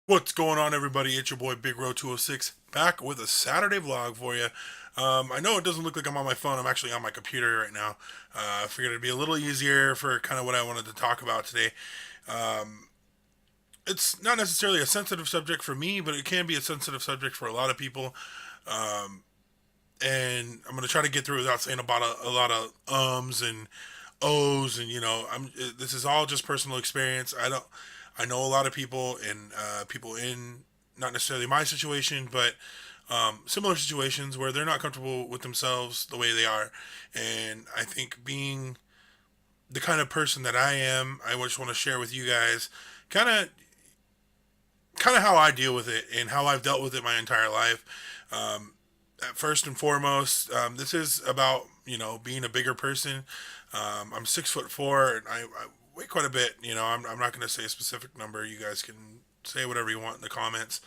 What's going on, everybody? It's your boy Big Row 206 back with a Saturday vlog for you. I know it doesn't look like I'm on my phone. I'm actually on my computer right now. I figured it'd be a little easier for kind of what I wanted to talk about today. Um, it's not necessarily a sensitive subject for me, but it can be a sensitive subject for a lot of people. Um, and I'm gonna try to get through without saying about a lot of ums and ohs, and this is all just personal experience. I know a lot of people and people in not necessarily my situation, but similar situations where they're not comfortable with themselves the way they are, and I think being the kind of person that I am, I just want to share with you guys kind of how I deal with it and how I've dealt with it my entire life. Um, First and foremost, this is about being a bigger person. I'm 6'4" and I weigh quite a bit. I'm not going to say a specific number. You guys can say whatever you want in the comments.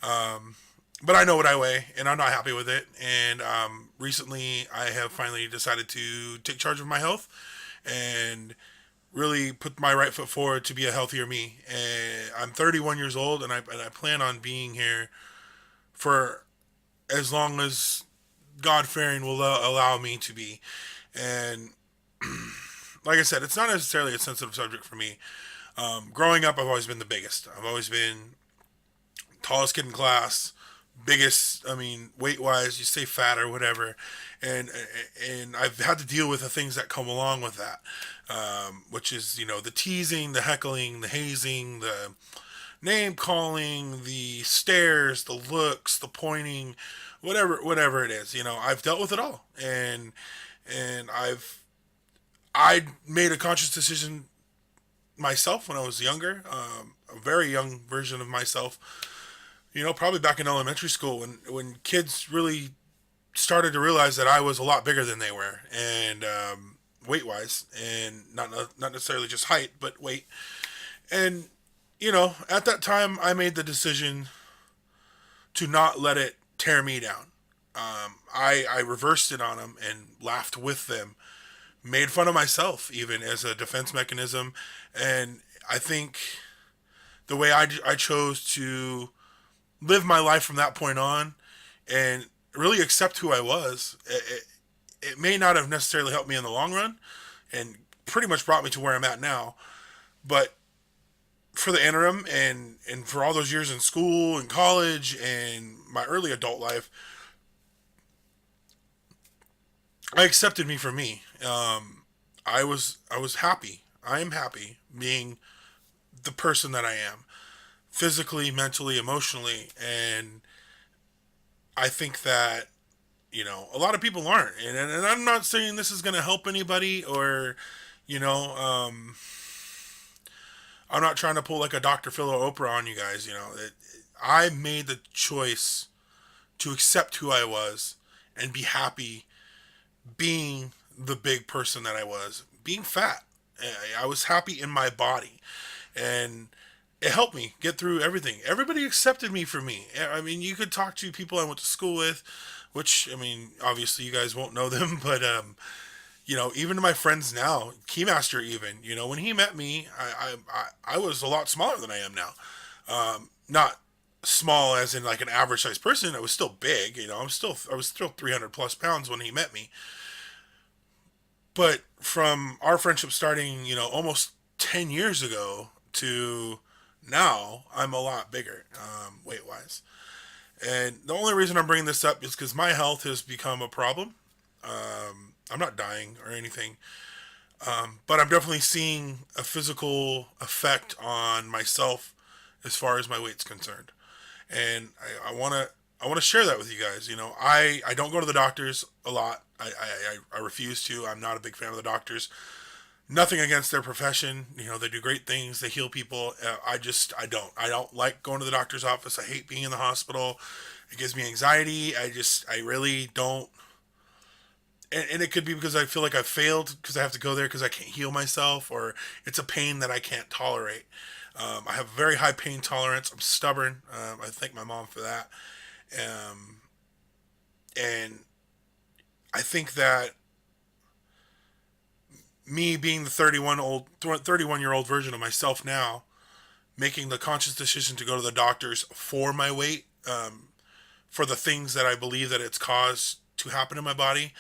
Um, but I know what I weigh, and I'm not happy with it. And recently, I have finally decided to take charge of my health and really put my right foot forward to be a healthier me. And I'm 31 years old, and I plan on being here for as long as God fearing will allow me to be. And like I said, it's not necessarily a sensitive subject for me. Growing up, I've always been the biggest. I've always been tallest kid in class, biggest. I mean, weight wise, you say fat or whatever, and and I've had to deal with the things that come along with that, which is the teasing, the heckling, the hazing, the name calling, the stares, the looks, the pointing, whatever it is. I've dealt with it all, and I made a conscious decision myself when I was younger, a very young version of myself. Probably back in elementary school when kids really started to realize that I was a lot bigger than they were, and weight wise, and not necessarily just height, but weight. And at that time, I made the decision to not let it tear me down. I reversed it on them and laughed with them, made fun of myself even as a defense mechanism, and I think the way I chose to live my life from that point on and really accept who I was, it may not have necessarily helped me in the long run and pretty much brought me to where I'm at now, but for the interim and for all those years in school and college and my early adult life, I accepted me for me. I was happy. I am happy being the person that I am, physically, mentally, emotionally, and I think that a lot of people aren't, and I'm not saying this is going to help anybody or you know I'm not trying to pull like a Dr. Phil or Oprah on you guys. I made the choice to accept who I was and be happy being the big person that I was, being fat. I was happy in my body, and it helped me get through everything. Everybody accepted me for me. I mean, you could talk to people I went to school with, which I mean, obviously you guys won't know them, but even to my friends now, Keymaster, even when he met me, I was a lot smaller than I am now. Not small as in like an average sized person. I was still big. I was still 300 plus pounds when he met me. But from our friendship starting, almost 10 years ago to now, I'm a lot bigger, weight wise. And the only reason I'm bringing this up is because my health has become a problem. I'm not dying or anything, but I'm definitely seeing a physical effect on myself as far as my weight's concerned. And I want to share that with you guys. I don't go to the doctors a lot. I refuse to. I'm not a big fan of the doctors. Nothing against their profession. They do great things. They heal people. I don't like going to the doctor's office. I hate being in the hospital. It gives me anxiety. I really don't. And it could be because I feel like I've failed because I have to go there because I can't heal myself, or it's a pain that I can't tolerate. I have a very high pain tolerance. I'm stubborn. I thank my mom for that. Um, and I think that me being the 31 year old version of myself now, making the conscious decision to go to the doctors for my weight, for the things that I believe that it's caused to happen in my body.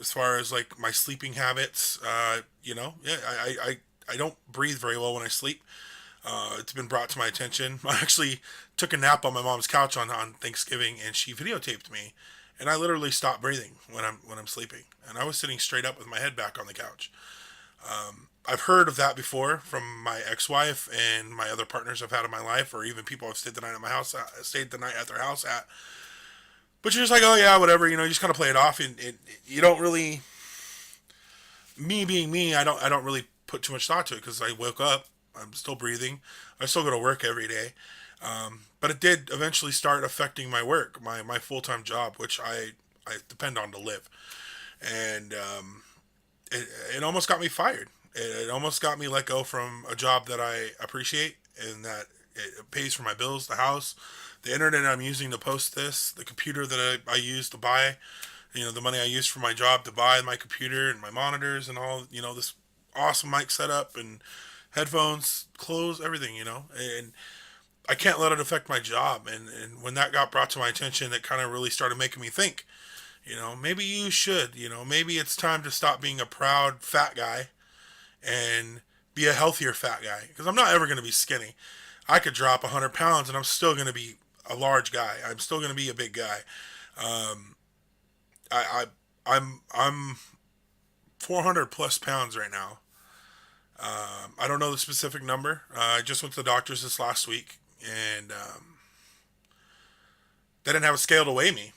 As far as like my sleeping habits, yeah, I don't breathe very well when I sleep. It's been brought to my attention. I actually took a nap on my mom's couch on Thanksgiving, and she videotaped me, and I literally stopped breathing when I'm sleeping, and I was sitting straight up with my head back on the couch. I've heard of that before from my ex-wife and my other partners I've had in my life, or even people I've stayed the night at my house, stayed the night at their house at. But you're just like, oh yeah, whatever, you just kind of play it off, and you don't really. Me being me, I don't really put too much thought to it because I woke up, I'm still breathing, I still go to work every day. But it did eventually start affecting my work, my full time job, which I depend on to live, and it almost got me fired. It almost got me let go from a job that I appreciate and that it pays for my bills, the house, the internet I'm using to post this, the computer that I use to buy, the money I use for my job to buy my computer and my monitors and all, this awesome mic setup and headphones, clothes, everything, and I can't let it affect my job. And when that got brought to my attention, it kind of really started making me think, maybe you should, maybe it's time to stop being a proud fat guy and be a healthier fat guy. Because I'm not ever going to be skinny. I could drop 100 pounds and I'm still going to be a large guy. I'm still going to be a big guy. Um, I'm 400 plus pounds right now. I don't know the specific number. I just went to the doctors this last week, and they didn't have a scale to weigh me.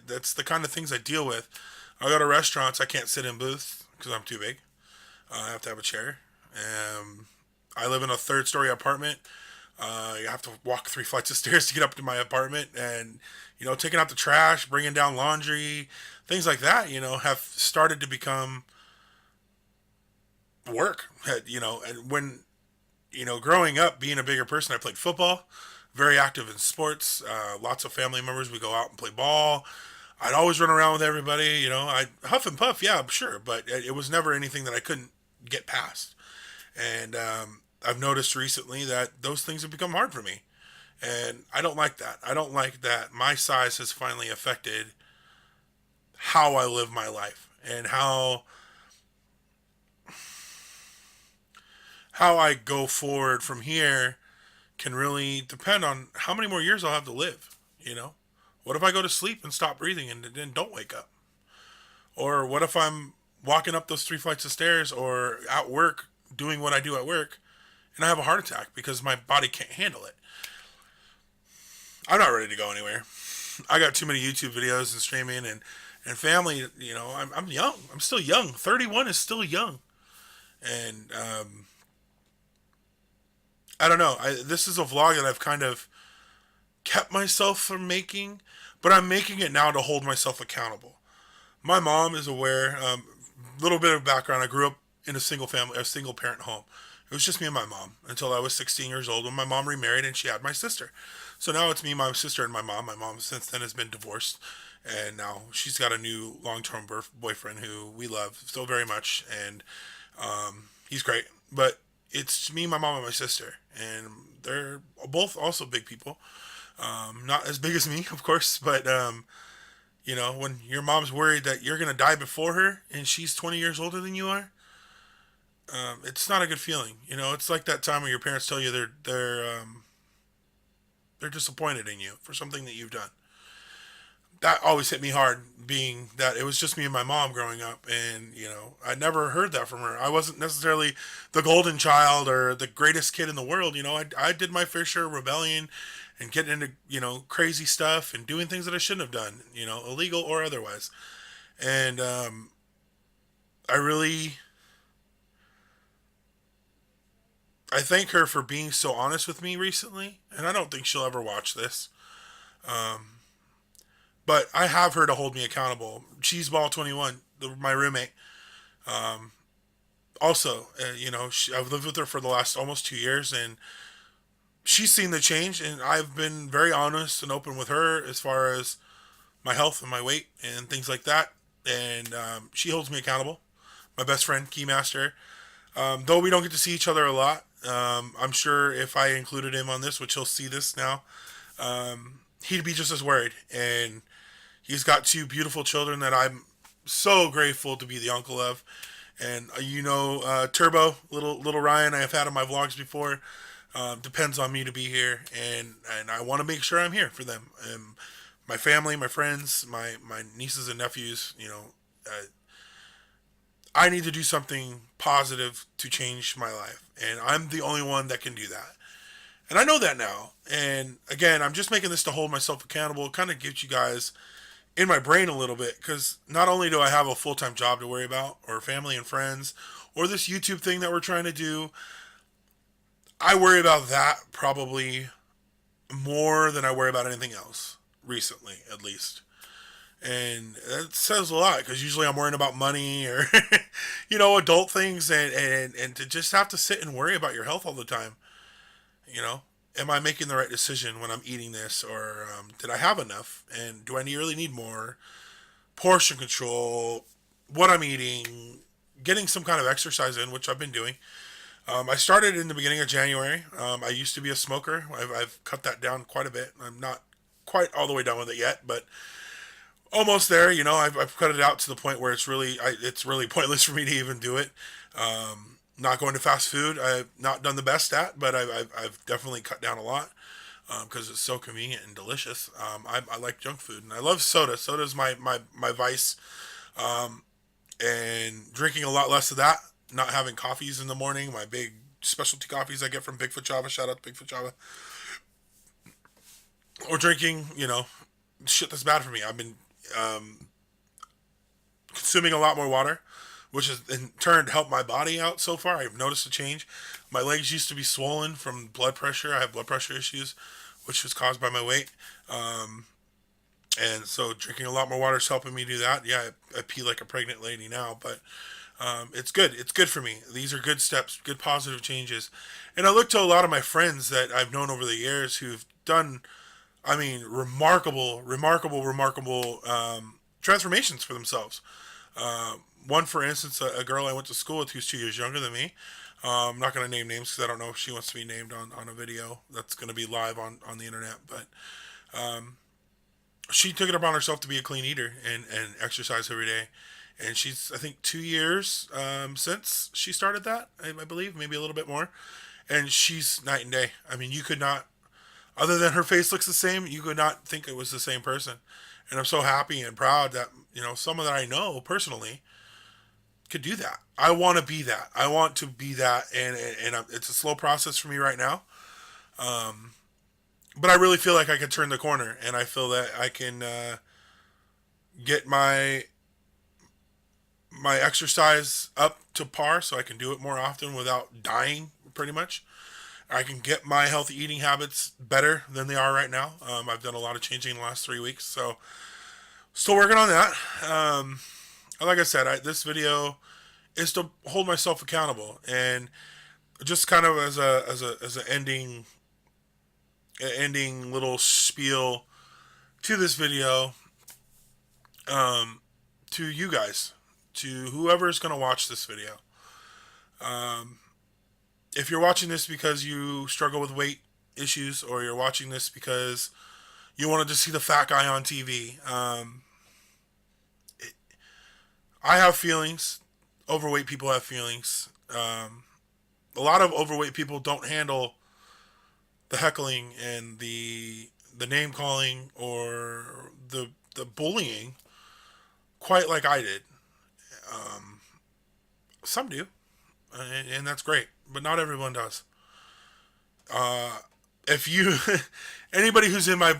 That's the kind of things I deal with. I go to restaurants. I can't sit in booths because I'm too big. I have to have a chair. I live in a third-story apartment. You have to walk 3 flights of stairs to get up to my apartment, and taking out the trash, bringing down laundry, things like that. Have started to become work. And when growing up, being a bigger person, I played football, very active in sports. Lots of family members. We go out and play ball. I'd always run around with everybody. I huff and puff, yeah, sure, but it was never anything that I couldn't get past. And I've noticed recently that those things have become hard for me, and I don't like that. I don't like that my size has finally affected how I live my life and how I go forward from here can really depend on how many more years I'll have to live. What if I go to sleep and stop breathing and then don't wake up? Or what if I'm walking up those 3 flights of stairs or at work doing what I do at work and I have a heart attack because my body can't handle it? I'm not ready to go anywhere. I got too many YouTube videos and streaming and family. I'm young. I'm still young. 31 is still young. And I don't know. This is a vlog that I've kind of kept myself from making, but I'm making it now to hold myself accountable. My mom is aware. Little bit of background: I grew up in a single parent home. It was just me and my mom until I was 16 years old when my mom remarried and she had my sister. So now it's me, my sister, and my mom. My mom since then has been divorced, and now she's got a new long-term boyfriend who we love so very much, and he's great. But it's me, my mom, and my sister, and they're both also big people. Not as big as me, of course, but when your mom's worried that you're gonna die before her and she's 20 years older than you are, it's not a good feeling. It's like that time when your parents tell you they're disappointed in you for something that you've done. That always hit me hard, being that it was just me and my mom growing up, and I never heard that from her. I wasn't necessarily the golden child or the greatest kid in the world. I did my fair share of rebellion and getting into crazy stuff and doing things that I shouldn't have done, illegal or otherwise. And I really I thank her for being so honest with me recently, and I don't think she'll ever watch this. But I have her to hold me accountable. Cheeseball21, my roommate, also, I've lived with her for the last almost 2 years, and she's seen the change, and I've been very honest and open with her as far as my health and my weight and things like that. And she holds me accountable. My best friend, Keymaster. Though we don't get to see each other a lot, I'm sure if I included him on this, which he'll see this now, he'd be just as worried. And he's got two beautiful children that I'm so grateful to be the uncle of. And Turbo, little Ryan, I have had on my vlogs before. Depends on me to be here, and I want to make sure I'm here for them. And my family, my friends, my nieces and nephews. I need to do something positive to change my life, and I'm the only one that can do that. And I know that now. And again, I'm just making this to hold myself accountable. It kind of gives you guys in my brain a little bit, because not only do I have a full time job to worry about, or family and friends, or this YouTube thing that we're trying to do, I worry about that probably more than I worry about anything else recently, at least. And that says a lot, because usually I'm worrying about money or adult things, and to just have to sit and worry about your health all the time. You know, am I making the right decision when I'm eating this, or did I have enough, and do I really need more? Portion control, what I'm eating, getting some kind of exercise in, which I've been doing. I started in the beginning of January. I used to be a smoker. I've cut that down quite a bit. I'm not quite all the way done with it yet, but almost there. I've cut it out to the point where it's really pointless for me to even do it. Not going to fast food. I've not done the best at, but I've definitely cut down a lot because it's so convenient and delicious. I like junk food, and I love soda. Soda's my vice, and drinking a lot less of that. Not having coffees in the morning. My big specialty coffees I get from Bigfoot Java. Shout out to Bigfoot Java. Or drinking, shit that's bad for me. I've been um, consuming a lot more water, which has in turn helped my body out so far. I've noticed a change. My legs used to be swollen from blood pressure. I have blood pressure issues, which was caused by my weight. Um, and so drinking a lot more water is helping me do that. Yeah, I pee like a pregnant lady now, but it's good. It's good for me. These are good steps, good positive changes. And I look to a lot of my friends that I've known over the years who've done, I mean, remarkable transformations for themselves. One, for instance, a girl I went to school with who's 2 years younger than me. I'm not going to name names because I don't know if she wants to be named on a video that's going to be live on the internet. But she took it upon herself to be a clean eater and exercise every day. And she's, I think, 2 years since she started that, I believe, maybe a little bit more. And she's night and day. I mean, you could not, other than her face looks the same, you could not think it was the same person. And I'm so happy and proud that, someone that I know personally could do that. I want to be that. I want to be that. And it's a slow process for me right now. But I really feel like I can turn the corner. And I feel that I can get my exercise up to par so I can do it more often without dying, pretty much. I can get my healthy eating habits better than they are right now. I've done a lot of changing in the last 3 weeks, so still working on that. Like I said, this video is to hold myself accountable, and just kind of as a ending little spiel to this video, to you guys, to whoever is going to watch this video. If you're watching this because you struggle with weight issues, or you're watching this because you wanted to see the fat guy on TV, I have feelings. Overweight people have feelings. A lot of overweight people don't handle the heckling and the name calling or the bullying quite like I did. Some do, and that's great, but not everyone does. If you anybody who's in my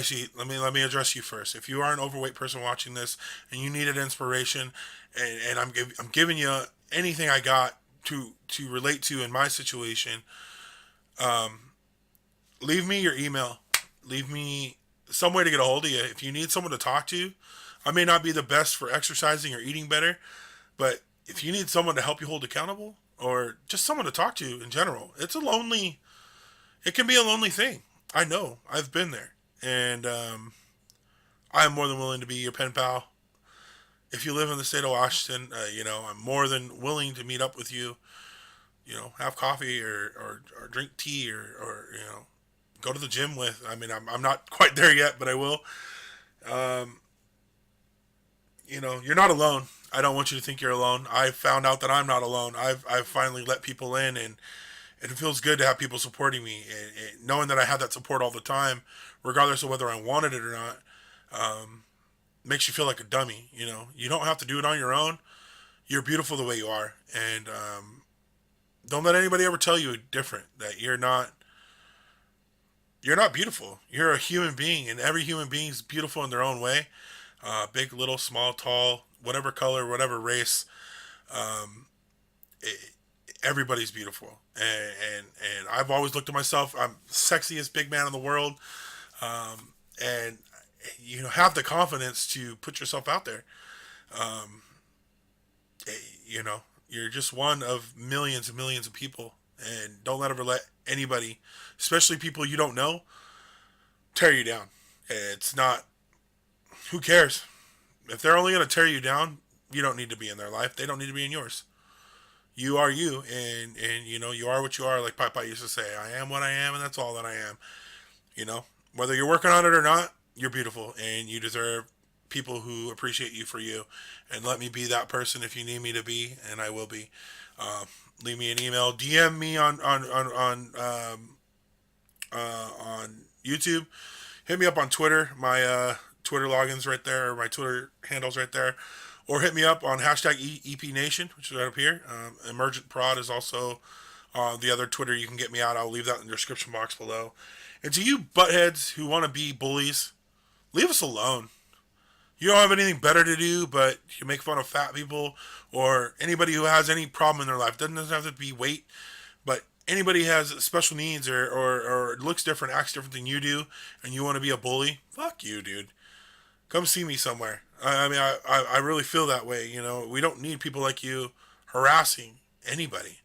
seat, let me address you first. If you are an overweight person watching this and you needed inspiration, and I'm giving you anything I got to relate to in my situation, leave me your email. Leave me some way to get a hold of you. If you need someone to talk to, I may not be the best for exercising or eating better, but if you need someone to help you hold accountable, or just someone to talk to in general, it can be a lonely thing. I know. I've been there. And I'm more than willing to be your pen pal. If you live in the state of Washington, I'm more than willing to meet up with you. have coffee or drink tea or go to the gym with. I mean, I'm not quite there yet, but I will. Um, you're not alone. I don't want you to think you're alone. I found out that I'm not alone. I've finally let people in, and it feels good to have people supporting me, and knowing that I have that support all the time, regardless of whether I wanted it or not. Makes you feel like a dummy. You don't have to do it on your own. You're beautiful the way you are, and don't let anybody ever tell you different. That you're not beautiful. You're a human being, and every human being is beautiful in their own way. Big, little, small, tall, whatever color, whatever race. Um, it, Everybody's beautiful, and I've always looked at myself. I'm the sexiest big man in the world, and have the confidence to put yourself out there. Um, you know, you're just one of millions and millions of people, and don't let ever let anybody, especially people you don't know, tear you down. It's not. Who cares? If they're only going to tear you down, you don't need to be in their life. They don't need to be in yours. You are you, and you are what you are. Like Papa used to say, I am what I am, and that's all that I am. Whether you're working on it or not, you're beautiful, and you deserve people who appreciate you for you. And let me be that person if you need me to be, and I will be. Uh, Leave me an email, DM me on YouTube. Hit me up on Twitter. My Twitter login's right there, or my Twitter handle's right there. Or hit me up on hashtag EP Nation, which is right up here. Emergent Prod is also the other Twitter you can get me out. I'll leave that in the description box below. And to you buttheads who want to be bullies, leave us alone. You don't have anything better to do, but you make fun of fat people or anybody who has any problem in their life. Doesn't have to be weight, but anybody has special needs or looks different, acts different than you do, and you want to be a bully, fuck you, dude. Come see me somewhere. I mean, I really feel that way. We don't need people like you harassing anybody.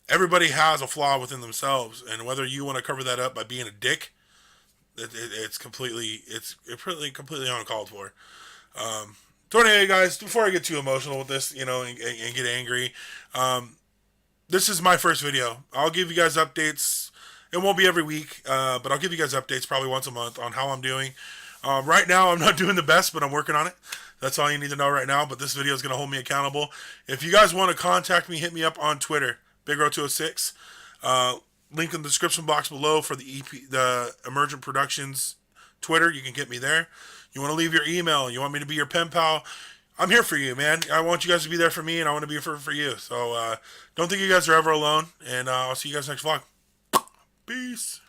Everybody has a flaw within themselves, and whether you want to cover that up by being a dick, it's completely uncalled for. So anyway, guys, before I get too emotional with this, and get angry, this is my first video. I'll give you guys updates. It won't be every week, but I'll give you guys updates probably once a month on how I'm doing. Right now, I'm not doing the best, but I'm working on it. That's all you need to know right now, but this video is going to hold me accountable. If you guys want to contact me, hit me up on Twitter, BigRo206. Link in the description box below for the Emergent Productions Twitter. You can get me there. You want to leave your email, you want me to be your pen pal, I'm here for you, man. I want you guys to be there for me, and I want to be here for you. So don't think you guys are ever alone, and I'll see you guys next vlog. Peace.